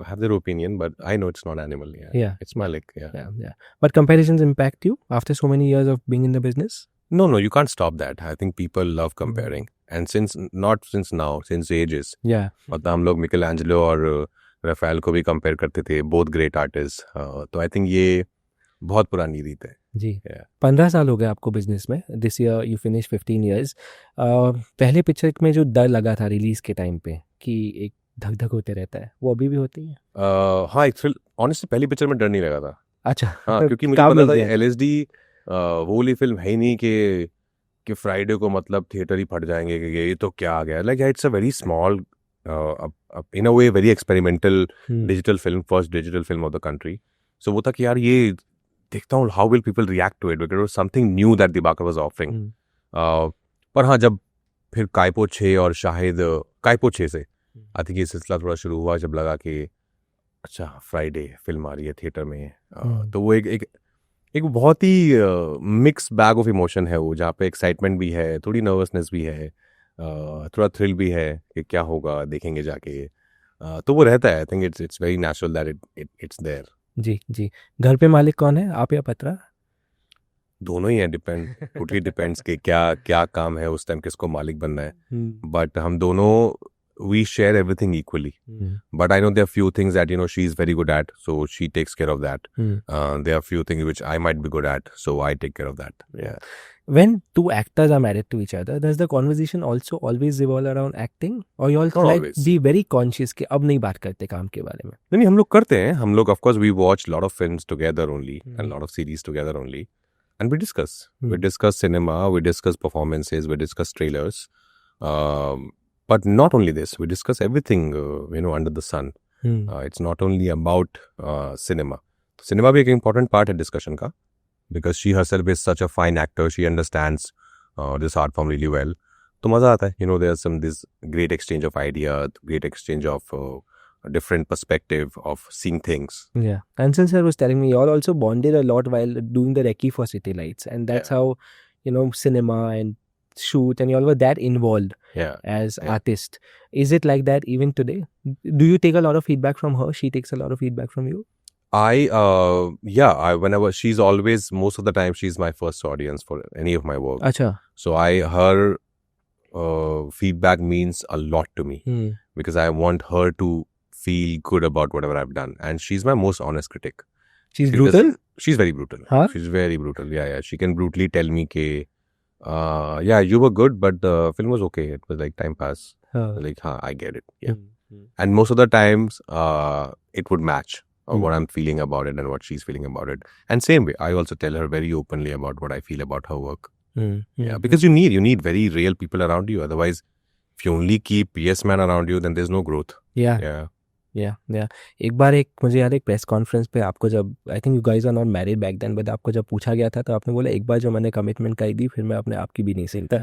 have their opinion, but I know it's not Animal. Yeah. It's Malik. Yeah. But comparisons impact you after so many years of being in the business? No, you can't stop that. I think people love comparing. And not since now, since ages. Yeah. मतलब हम लोग मिकेलांजेलो और Rafale को भी compare करते थे, both great artist. तो I think ये बहुत पुरानी रीत है. जी. Yeah. 15 साल हो गए आपको बिजनेस में. This year you finish 15 years. पहले पिक्चर में जो डर लगा था रिलीज के टाइम पे कि एक धक धक होते रहता है, वो अभी भी होती है? हाँ, ऑनेस्टली पहली पिक्चर में डर नहीं लगा था. अच्छा. हाँ, क्योंकि मुझे पता था LSD वो वाली फिल्म है ही नहीं कि फ्राइडे को मतलब थिएटर ही फट जाएंगे कि ये तो क्या आ गया. Like it's a very small in a way very experimental digital film, first digital film of the country. So वो था कि यार ये देखता हूँ how will people react to it, because it was something new that Dibakar was offering. पर हाँ, जब फिर कायपो 6 और शाहिद कायपो 6 से आई थिंक ये सिलसिला थोड़ा शुरू हुआ, जब लगा कि अच्छा फ्राइडे फिल्म आ रही है थिएटर में. तो वो एक बहुत ही मिक्स बैग ऑफ इमोशन है वो, जहाँ पे एक्साइटमेंट भी है, थोड़ी नर्वसनेस भी है, थोड़ा थ्रिल भी है कि क्या होगा देखेंगे जाके. तो वो रहता है. I think it's very natural that it's there. जी. घर पे मालिक कौन है, आप या पत्रा? दोनों ही हैं. टोटली डिपेंड्स कि क्या काम है उस टाइम, किसको मालिक बनना है. बट हम दोनों we share everything equally. But I know there are few things that she's very good at, so she takes care of that. There are few things which I might be good at, so I take care of that. Yeah. When two actors are married to each other, does the conversation also always revolve around acting, or you all like be very conscious कि अब नहीं बात करते काम के बारे में? नहीं, हम लोग करते हैं. हम लोग of course we watch lot of films together only and lot of series together only, and we discuss. We discuss cinema, we discuss performances, we discuss trailers. But not only this, we discuss everything, under the sun. It's not only about cinema. Cinema भी एक important part है discussion का, because she herself is such a fine actor. She understands this art form really well. तो मज़ा आता है. There's this great exchange of idea, great exchange of a different perspective of seeing things. Yeah. Ansel sir was telling me you all also bonded a lot while doing the recce for City Lights, and that's how cinema and shoot and you all were that involved as artists. Is it like that even today? Do you take a lot of feedback from her? She takes a lot of feedback from you? Whenever she's always, most of the time she's my first audience for any of my work. Acha. So her feedback means a lot to me because I want her to feel good about whatever I've done, and she's my most honest critic. She's brutal? She's very brutal. Huh? She's very brutal. Yeah. She can brutally tell me ke you were good, but the film was okay. It was like time pass. Like, I get it. Yeah. And most of the times, it would match what I'm feeling about it and what she's feeling about it. And same way, I also tell her very openly about what I feel about her work. Yeah, because you need very real people around you. Otherwise, if you only keep yes man around you, then there's no growth. Yeah. एक बार मुझे याद है एक press conference पे आपको जब I think you guys are not married back then, but आपको जब पूछा गया था तो आपने बोला एक बार जो मैंने कमिटमेंट करी थी फिर मैं अपने आप की भी नहीं सुनता.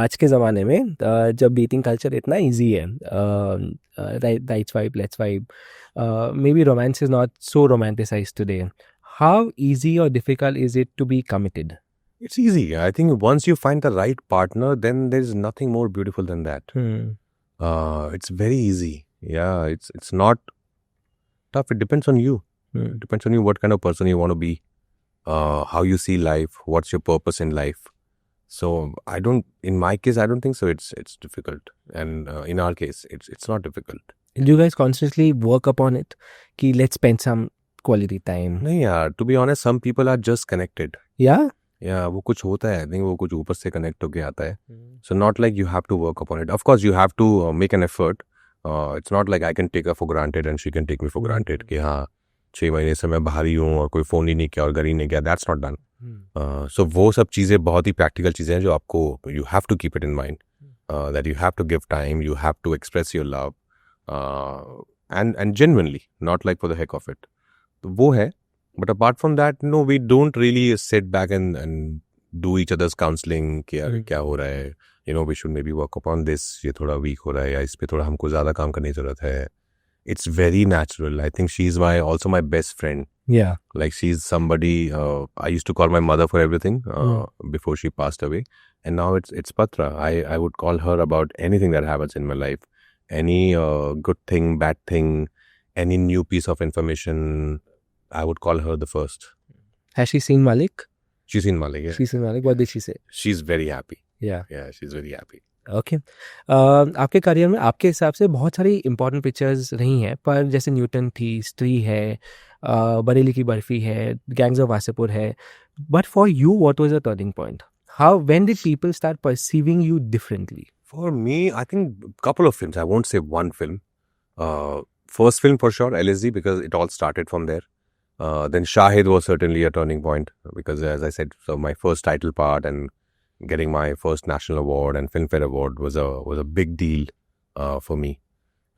आज के ज़माने में जब डेटिंग कल्चर इतना ईजी है, right swipe, let's swipe, maybe romance is not so romanticised today. How easy और difficult is it to be committed? It's easy. I think once you find the right partner, then there's nothing more beautiful than that. It's very easy. Yeah, it's not tough. It depends on you. It depends on you what kind of person you want to be, how you see life, what's your purpose in life. So in my case, I don't think so. It's difficult, and in our case, it's not difficult. Do you guys constantly work upon it? Ki let's spend some quality time. No, yeah. To be honest, some people are just connected. Yeah. Yeah, वो कुछ होता है. I think वो कुछ ऊपर से connect होके आता है. So not like you have to work upon it. Of course, you have to make an effort. It's not like I can take her for granted and she can take me for granted कि हाँ 6 महीने से मैं बाहर ही हूँ और कोई phone ही नहीं किया और घर ही नहीं किया. That's not done. So वो सब चीज़ें बहुत ही practical चीज़ें हैं जो आपको you have to keep it in mind. That you have to give time, you have to express your love, and genuinely, not like for the heck of it. तो वो है. But apart from that, no, we don't really sit back and do each other's counseling कि यार क्या हो रहा है. We should maybe work upon this. ये थोड़ा weak हो रहा है या इस पे थोड़ा हमको ज़्यादा काम करने की ज़रूरत है. It's very natural. I think she's also my best friend. Yeah. Like she's somebody I used to call my mother for everything before she passed away, and now it's Patra. I would call her about anything that happens in my life, any good thing, bad thing, any new piece of information. I would call her the first. Has she seen Malik? She's in Malik. Yeah. She's seen Malik. What did she say? She's very happy. Yeah. Yeah, she's very happy. Okay आपके career में आपके हिसाब से बहुत सारी important pictures रही हैं, पर जैसे न्यूटन थी, स्त्री है, बरेली की बर्फी है, गैंग्स ऑफ वासेपुर है, but for you what was the turning point? How when did people start perceiving you differently? For me, I think couple of films. I won't say one film. First film for sure, LSD, because it all started from there. Then Shahid was certainly a turning point because, as I said, so my first title part and getting my first national award and Filmfare award was a big deal for me.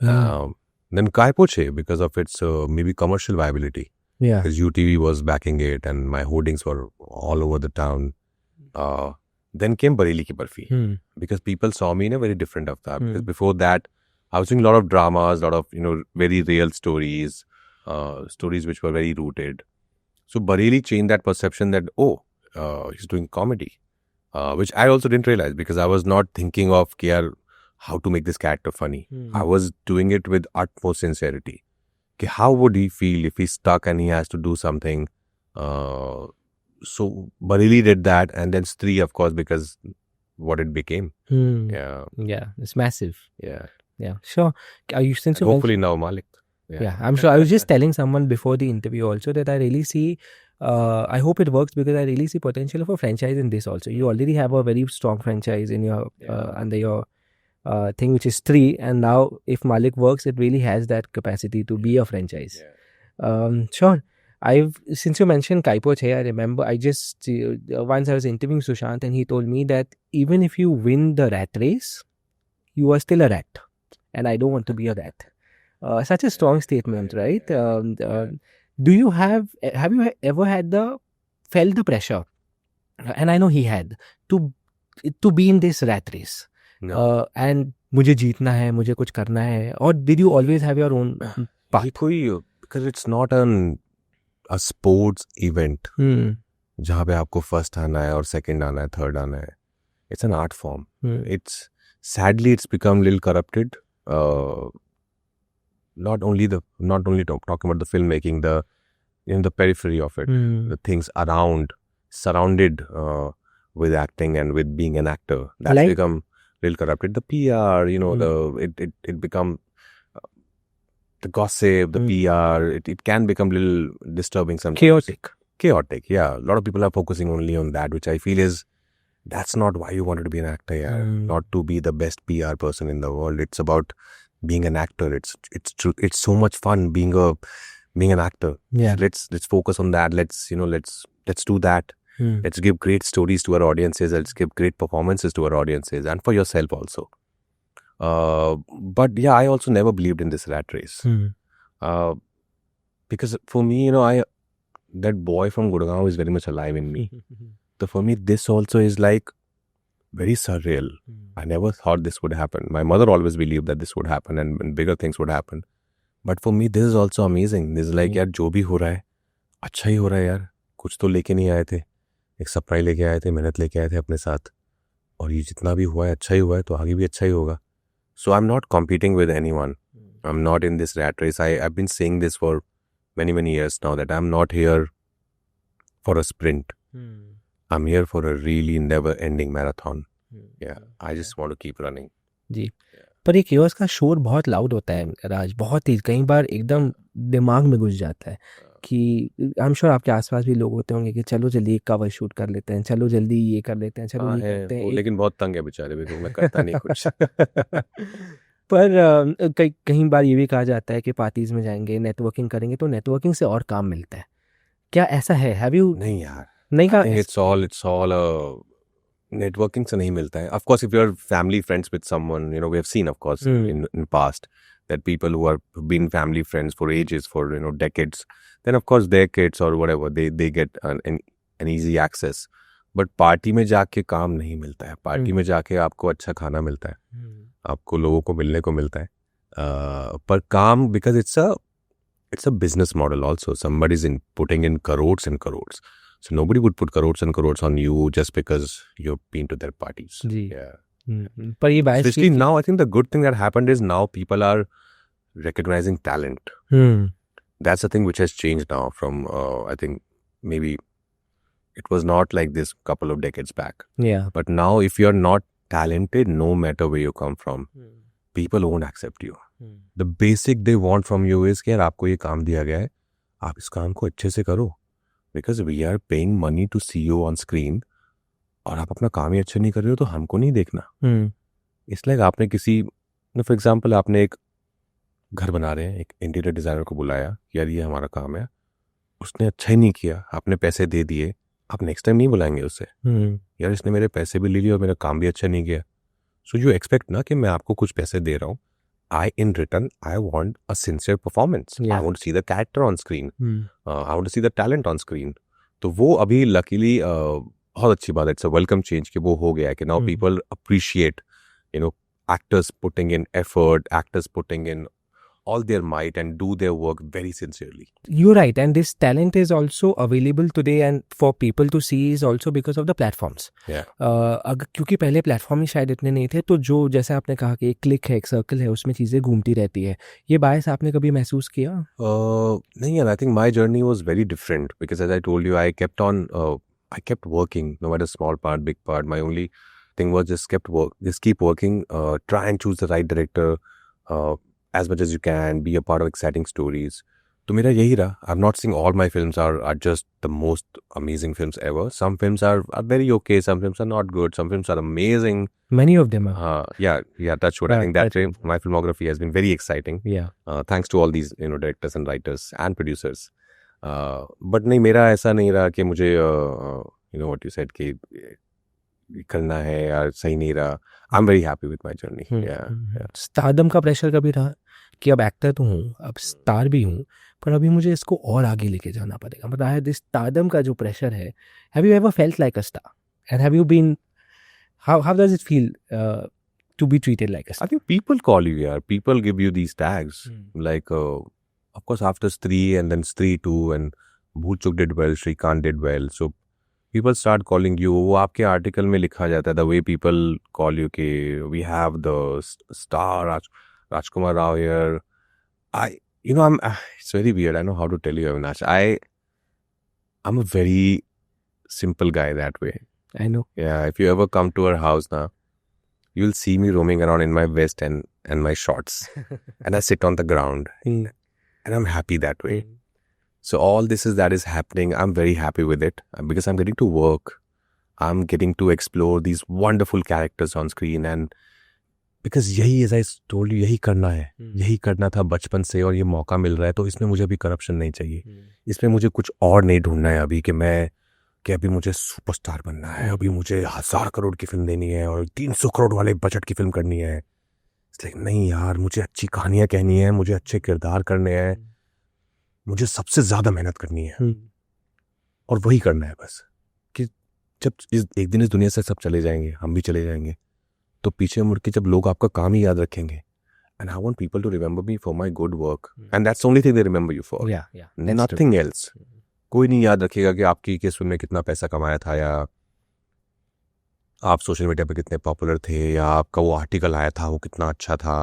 Then Kai Poche, because of its maybe commercial viability. Yeah. Because UTV was backing it and my hoardings were all over the town. Then came Bareilly Ki Barfi because people saw me in a very different avatar. Because before that, I was doing a lot of dramas, a lot of very real stories, stories which were very rooted. So Bareilly changed that perception that he's doing comedy, which I also didn't realize because I was not thinking of how to make this character funny. I was doing it with utmost sincerity. How would he feel if he's stuck and he has to do something? So Bareilly did that, and then Stree, of course, because what it became. Yeah, it's massive. Yeah. Sure. Are you since you Hopefully now Malik. Yeah, I'm sure. I was just telling someone before the interview also that I really see, I hope it works because I really see potential of a franchise in this also. You already have a very strong franchise in your under your thing, which is Stree, and now if Malik works, it really has that capacity to be a franchise. Sure. Since you mentioned Kai Poche, I remember once I was interviewing Sushant and he told me that even if you win the rat race, you are still a rat, and I don't want to be a rat. Such a strong statement, right? Do you have you ever felt the pressure? And I know he had to be in this rat race. No. And मुझे जीतना है, मुझे कुछ करना है. Or did you always have your own path? Because it's not a sports event जहाँ पे आपको फर्स्ट आना है और सेकंड आना है, थर्ड आना है. It's an art form. Sadly it's become a little corrupted. Not only talking about the filmmaking, the periphery of it, the things surrounded with acting and with being an actor, that's become a little corrupted. The PR, it become the gossip, the PR, it can become a little disturbing sometimes. Chaotic, yeah. A lot of people are focusing only on that, which I feel that's not why you wanted to be an actor, yeah. Not to be the best PR person in the world. It's about being an actor. It's so much fun being an actor. Yeah. Let's focus on that. Let's do that. Let's give great stories to our audiences. Let's give great performances to our audiences and for yourself also. But yeah, I also never believed in this rat race. Because for me, that boy from Gurgaon is very much alive in me. So for me, this also is like very surreal. I never thought this would happen. My mother always believed that this would happen and bigger things would happen. But for me, this is also amazing. This is like, यार जो भी हो रहा है, अच्छा ही हो रहा है यार. कुछ तो लेके नहीं आए थे. एक सप्राई लेके आए थे, मेहनत लेके आए थे अपने साथ. और ये जितना भी हुआ है, अच्छा ही हुआ है, तो आगे भी अच्छा ही होगा. So I'm not competing with anyone. I'm not in this rat race. I've been saying this for many, many years now that I'm not here for a sprint. I'm here for a really never-ending marathon. Yeah, I just want to keep running. जी. पर ये chaos का शोर बहुत loud होता है राज, बहुत तेज, कई बार एकदम दिमाग में घुस जाता है कि आई एम श्योर आपके आसपास भी लोग होते होंगे कि चलो जल्दी एक कवर शूट कर लेते हैं, चलो जल्दी ये कर लेते हैं, चलो ये करते हैं. लेकिन बहुत तंग है बेचारे भी, मैं करता नहीं कुछ. पर कई बार ये भी कहा जाता है कि पार्टीज में जाएंगे, नेटवर्किंग करेंगे तो नेटवर्किंग से और काम मिलता है. क्या ऐसा है? Have you? नहीं यार, नहीं कहा. It's all networking से नहीं मिलता है. Of course, if you're family friends with someone, we have seen, of course, in past that people who have been family friends for ages, for decades, then of course their kids or whatever, they get an easy access. But party में जाके काम नहीं मिलता है. Party में जाके आपको अच्छा खाना मिलता है, आपको लोगों को मिलने को मिलता है. पर काम, because it's a business model also. Somebody's putting in crores and crores. So nobody would put crores and crores on you just because you've been to their parties. Ji Yeah. पर ये बायस Especially now, I think the good thing that happened is now people are recognizing talent. That's the thing which has changed now from, I think, maybe it was not like this couple of decades back. yeah But now if you're not talented, no matter where you come from, people won't accept you. The basic they want from you is कि यार आपको ये काम दिया गया है, आप इस काम को अच्छे से करो. Because we are paying money to see you on screen, और आप अपना काम ही अच्छा नहीं कर रहे हो तो हमको नहीं देखना. It's like आपने किसी, फॉर एग्जाम्पल आपने एक घर बना रहे हैं, एक इंटीरियर डिज़ाइनर को बुलाया, यार ये हमारा काम है, उसने अच्छा ही नहीं किया, आपने पैसे दे दिए, आप नेक्स्ट टाइम नहीं बुलाएंगे उससे. यार इसने मेरे पैसे भी ले लिए और मेरा काम भी अच्छा नहीं किया. सो यू एक्सपेक्ट ना कि मैं आपको कुछ पैसे दे रहा हूँ, I in return I want a sincere performance. Yeah. I want to see the character on screen. I want to see the talent on screen. तो वो अभी luckily बहुत अच्छी बात है. It's a welcome change कि वो हो गया है कि now people appreciate, actors putting in effort, actors putting in all their might and do their work very sincerely. You're right, and this talent is also available today and for people to see is also because of the platforms. Yeah. क्योंकि पहले platform ही शायद इतने नहीं थे, तो जो जैसे आपने कहा कि एक क्लिक है, एक सर्कल है, उसमें चीज़ें घूमती रहती है. ये बायस आपने कभी महसूस किया? नहीं यार, I think my journey was very different because as I told you, I kept working, no matter small part, big part. My only thing was just keep working, try and choose the right director, as much as you can, be a part of exciting stories. तो मेरा यही रहा. I'm not saying all my films are just the most amazing films ever. Some films are very okay. Some films are not good. Some films are amazing. Many of them are. Yeah, that's what I think. That way, my filmography has been very exciting. Yeah. Thanks to all these directors and writers and producers. But नहीं, मेरा ऐसा नहीं रहा कि मुझे what you said कि करना है यार, सही नहीं रहा. I'm very happy with my journey. Yeah. Stardom का प्रेशर कभी रहा कि अब एक्टर तो हूँ, अब स्टार भी हूँ, पर अभी मुझे इसको और आगे लेके जाना पड़ेगा. मतलब दिस स्टारडम का जो प्रेशर है, have you ever felt like a star and have you been, how does it feel to be treated like a star? I think people call you, yeah. People give you these tags. Like, of course, after Stree and then Stree 2 and Bhool Chuk did well, Shrikant did well. So people start calling you. वो आपके article में लिखा जाता है. The way people call you कि we have the star Rajkumar Rao here. It's very weird. I know how to tell you, Avinash. I'm a very simple guy that way. I know. Yeah, if you ever come to our house now, you'll see me roaming around in my vest and my shorts. And I sit on the ground. And I'm happy that way. So all that is happening, I'm very happy with it because I'm getting to work. I'm getting to explore these wonderful characters on screen and because यही, as I told you, यही करना है. यही करना था बचपन से और ये मौका मिल रहा है, तो इसमें मुझे अभी करप्शन नहीं चाहिए. इसमें मुझे कुछ और नहीं ढूंढना है अभी कि अभी मुझे सुपरस्टार बनना है, अभी मुझे 1000 करोड़ की फिल्म देनी है और 300 करोड़ वाले बजट की फिल्म करनी है. नहीं यार, मुझे अच्छी कहानियाँ कहनी है, मुझे अच्छे किरदार करने हैं, मुझे सबसे ज़्यादा मेहनत करनी है और वही करना है बस. कि जब एक दिन इस दुनिया से सब चले जाएंगे, हम भी चले जाएंगे, तो पीछे मुड़ के जब लोग आपका काम ही याद रखेंगे. And I want people to remember me for my good work. And that's the only thing they remember you for. Yeah. Nothing else. कोई नहीं याद रखेगा कि आपकी किस फिल्म में कितना पैसा कमाया था या आप सोशल मीडिया पे कितने पॉपुलर थे या आपका वो आर्टिकल आया था वो कितना अच्छा था.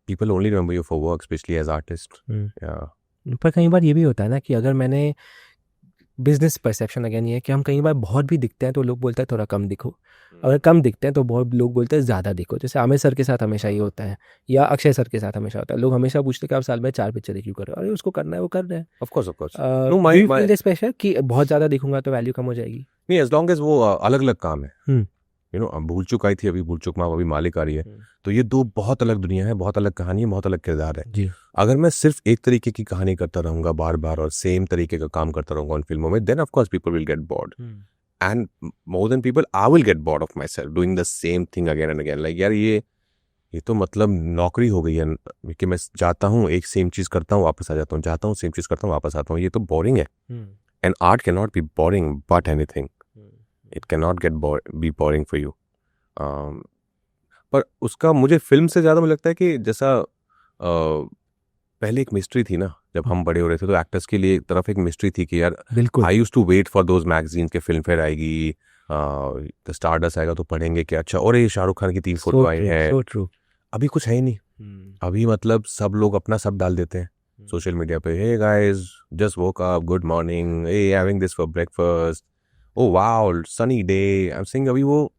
People only remember you for work, especially as artist. Yeah. पर कई बार ये भी होता है ना कि अगर मैंने बिजनेस परसेप्शन अगेन ये है कि हम कई बार बहुत भी दिखते हैं तो लोग बोलते हैं थोड़ा कम दिखो, अगर कम दिखते हैं तो बहुत लोग बोलते हैं ज़्यादा दिखो. जैसे आमिर सर के साथ हमेशा ये होता है या अक्षय सर के साथ हमेशा होता है. लोग हमेशा पूछते हैं कि आप साल में 4 पिक्चर क्यों कर रहे हो. अरे उसको करना है, वो कर रहे हैं. Of course. दिस प्रेशर कि बहुत ज़्यादा दिखूंगा तो वैल्यू कम हो जाएगी. नहीं, as long as वो अलग अलग काम है. भूल चुक आई थी, अभी भूल चुक माँ अभी मालिक आ रही है, तो ये दो बहुत अलग दुनिया है, बहुत अलग कहानी है, बहुत अलग किरदार है. अगर मैं सिर्फ एक तरीके की कहानी करता रहूंगा बार बार और सेम तरीके का काम करता रहूंगा उन फिल्मों में, then of course people will get bored. And more than people I will get bored of myself doing the same thing again and again. Like यार ये तो मतलब नौकरी हो गई है कि मैं जाता हूँ, एक सेम चीज़ करता हूँ, वापस आ जाता हूँ, जाता हूँ, सेम चीज़ करता हूँ, वापस आता हूँ. ये तो बोरिंग है. And art can not be boring but anything. It can not be boring for you. पर उसका मुझे फिल्म से ज़्यादा मुझे लगता है कि जैसा पहले एक मिस्ट्री थी ना, जब हम बड़े हो रहे थे तो एक्टर्स के लिए एक तरफ एक मिस्ट्री थी कि यार बिल्कुल I use to wait for those magazine के फिल्म फेयर आएगी, स्टारडस्ट आएगा तो पढ़ेंगे कि अच्छा और ये शाहरुख खान की 3 फोटो आई है। सो ट्रू अभी कुछ है ही नहीं। अभी मतलब सब लोग अपना सब डाल देते हैं सोशल मीडिया पे, hey guys just woke up, good morning, hey having this for breakfast, oh wow sunny day. I am saying अभी वो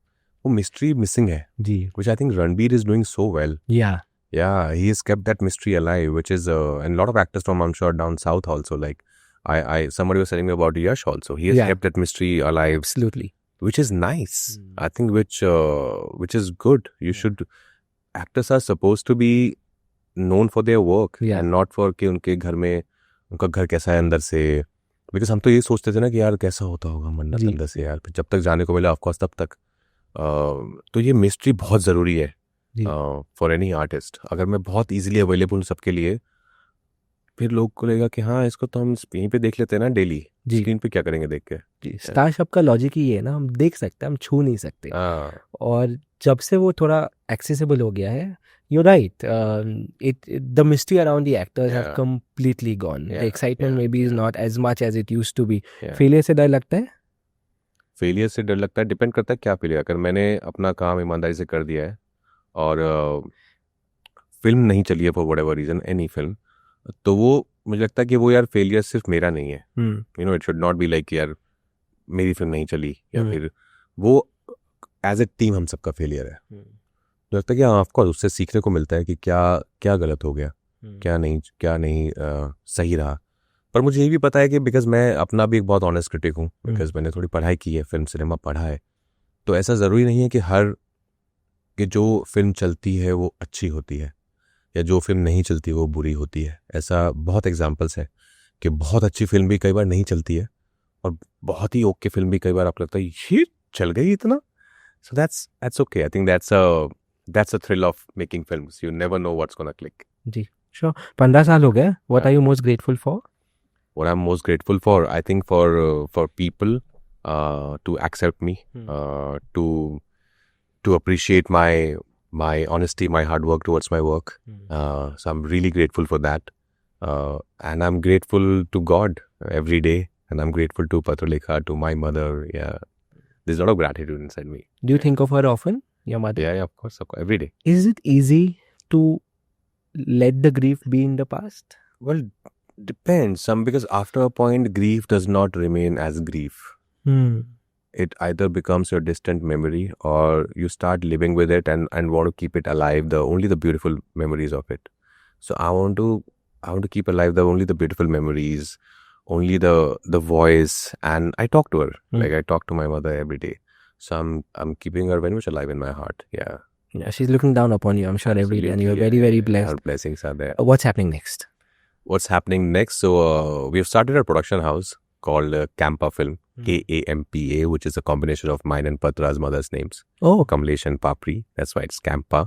मिस्ट्री मिसिंग है, जी which I think Ranbir is doing so well. या Yeah, he has kept that mystery alive, which is and a lot of actors from I'm sure down south also, like I somebody was telling me about Yash also. He has Yeah. kept that mystery alive, absolutely which is nice. I think which is good. You should actors are supposed to be known for their work Yeah. and not for कि उनके घर में उनका घर कैसा है अंदर से. Because हम तो ये सोचते थे ना कि यार कैसा होता होगा मन्नत जी. अंदर से यार, फिर जब तक जाने को मिला ऑफ कोर्स तब तक. तो ये मिस्ट्री बहुत ज़रूरी है जी. For any artist. अगर मैं बहुत इजीली अवेलेबल हूँ सबके लिए, फिर लोग को लगेगा कि हाँ इसको तो हम यहीं पे देख लेते हैं ना डेली, जी. स्क्रीन पे क्या करेंगे देख के. जी स्टारशॉप का लॉजिक ही ये है ना, हम देख सकते हैं, हम छू नहीं सकते. हाँ और जब से वो थोड़ा एक्सेसिबल हो गया है, you right, the mystery around the actors have Yeah. Completely gone. The Yeah, excitement yeah, maybe is yeah. Not as much as it used to be. Yeah. Failure से डर लगता है. फेलियर से डर लगता है, डिपेंड करता है क्या फेलियर. अगर मैंने अपना काम ईमानदारी से कर दिया है और फिल्म नहीं चली है for what ever reason, any film, तो वो मुझे लगता है कि वो यार फेलियर सिर्फ मेरा नहीं है. You know it should not be like यार मेरी फिल्म नहीं चली या फिर वो एज ए टीम हम सबका फेलियर है. मुझे लगता है कि हाँ ऑफकोर्स उससे सीखने को मिलता है कि क्या क्या गलत हो गया, क्या नहीं सही रहा. पर मुझे ये भी पता है कि बिकॉज मैं अपना भी एक बहुत ऑनेस्ट क्रिटिक हूँ, बिकॉज मैंने थोड़ी पढ़ाई की है, फिल्म सिनेमा पढ़ा है, तो ऐसा ज़रूरी नहीं है कि जो फिल्म चलती है वो अच्छी होती है या जो फिल्म नहीं चलती वो बुरी होती है. ऐसा बहुत एग्जाम्पल्स है कि बहुत अच्छी फिल्म भी कई बार नहीं चलती है और बहुत ही ओके फिल्म भी कई बार आपको लगता है ये चल गई इतना. So that's okay. I think that's a thrill of making films. You never know what's gonna click. जी श्योर. 15 साल हो गए. What are you most grateful for? What I'm most grateful for, I think for people to accept me, to appreciate my honesty, my hard work towards my work. So I'm really grateful for that, and I'm grateful to God every day, and I'm grateful to Patrulekha, to my mother. Yeah, there's a lot of gratitude inside me. Do you think of her often, your mother? Yeah, of course, every day. Is it easy to let the grief be in the past? Well, depends. Because after a point, grief does not remain as grief. It either becomes your distant memory or you start living with it and want to keep it alive, only the beautiful memories of it. So I want to keep alive only the beautiful memories, only the voice, and I talk to her. Like I talk to my mother every day. So I'm keeping her very much alive in my heart. Yeah. Yeah, she's looking down upon you, I'm sure, every day, and you're very, very blessed. Her blessings are there. What's happening next? What's happening next? So we have started a production house called Campa Film, Kampa, which is a combination of mine and Patra's mother's names. Oh, Kamlesh and Papri. That's why it's Campa.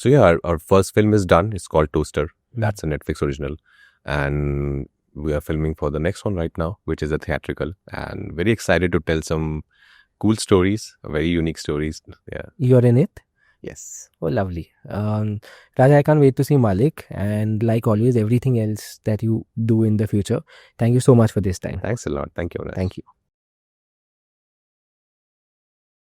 So yeah, our first film is done. It's called Toaster. That's a Netflix original. And we are filming for the next one right now, which is a theatrical. And very excited to tell some cool stories, very unique stories. Yeah. you're in it? Yes. Oh, lovely. Raj, I can't wait to see Malik, and like always, everything else that you do in the future. Thank you so much for this time. Thanks a lot. Thank you. Anas. Thank you.